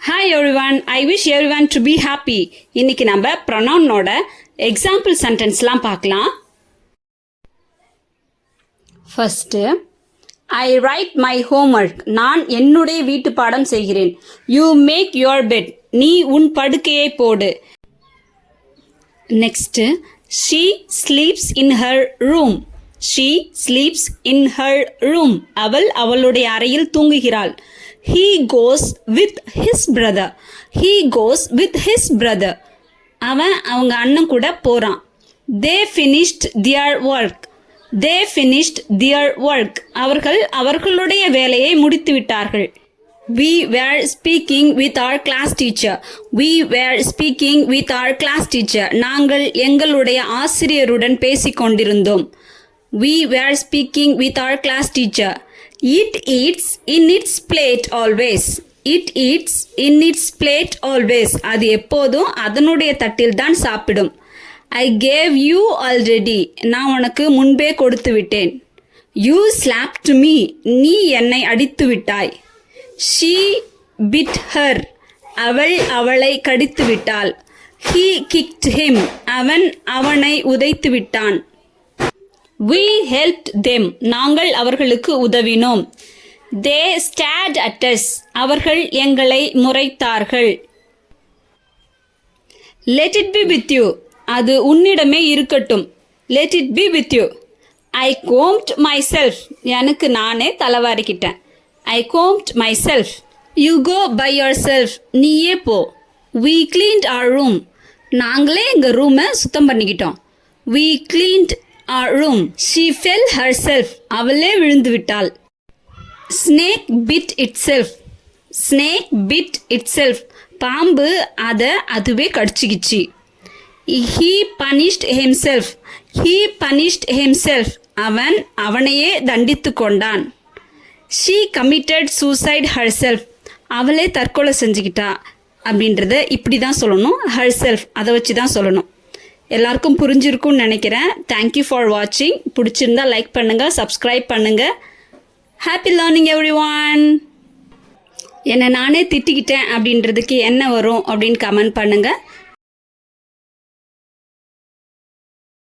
Hi everyone, I wish everyone to be happy. இன்னைக்கு நம்ம pronoun-ஓட example sentenceலாம் பார்க்கலாம். First, I write my homework. நான் என்னுடைய வீட்டு பாடம் செய்கிறேன். You make your bed. நீ உன் படுக்கையை போடு. Next, she sleeps in her room. She sleeps in her room. அவள் அவளுடைய அறையில் தூங்குகிறாள். He goes with his brother. He goes with his brother. அவன் அவங்க அண்ணன் கூட போறான். They finished their work. They finished their work. அவர்கள் அவர்களுடைய வேலையை முடித்து விட்டார்கள். We were speaking with our class teacher. We were speaking with our class teacher. நாங்கள் எங்களுடைய ஆசிரியருடன் பேசிக் கொண்டிருந்தோம். We were speaking with our class teacher. It eats in its plate always. It eats in its plate always. அது எப்போதும் அதனுடைய தட்டில் தான் சாப்பிடும். I gave you already. நான் உனக்கு முன்பே கொடுத்து விட்டேன். You slapped me. நீ என்னை அடித்து விட்டாய். She bit her. அவள் அவளை கடித்து விட்டாள். He kicked him. அவன் அவனை உதைத்து விட்டான். We helped them. நாங்கள் அவர்களுக்கு உதவினோம். They stared at us. அவர்கள் எங்களை முறைத்தார்கள். Let it be with you. அது உன்னிடமே இருக்கட்டும். Let it be with you. I combed myself. எனக்கு நானே தலைவாரிக்கிட்டேன். I combed myself. You go by yourself. நீயே போ. We cleaned our room. நாங்களே எங்க ரூமை சுத்தம் பண்ணிக்கிட்டோம். We cleaned our room. She fell herself. அவளே விழுந்து விட்டாள். Snake bit itself. Snake bit itself. பாம்பு அதுவே கடிச்சிக்கிச்சு. He punished himself. He punished himself. அவன் அவனையே தண்டித்து கொண்டான். She committed suicide herself. அவளே தற்கொலை செஞ்சுக்கிட்டா அப்படின்றத இப்படி தான் சொல்லணும். herself அதை வச்சு தான் சொல்லணும். எல்லாருக்கும் புரிஞ்சிருக்கும்னு நினைக்கிறேன். தேங்க்யூ ஃபார் வாட்சிங். பிடிச்சிருந்தா லைக் பண்ணுங்கள், சப்ஸ்கிரைப் பண்ணுங்கள். Happy learning everyone. என்னை நானே திட்டிக்கிட்டேன் அப்படின்றதுக்கு என்ன வரும் அப்படின்னு கமெண்ட் பண்ணுங்கள்.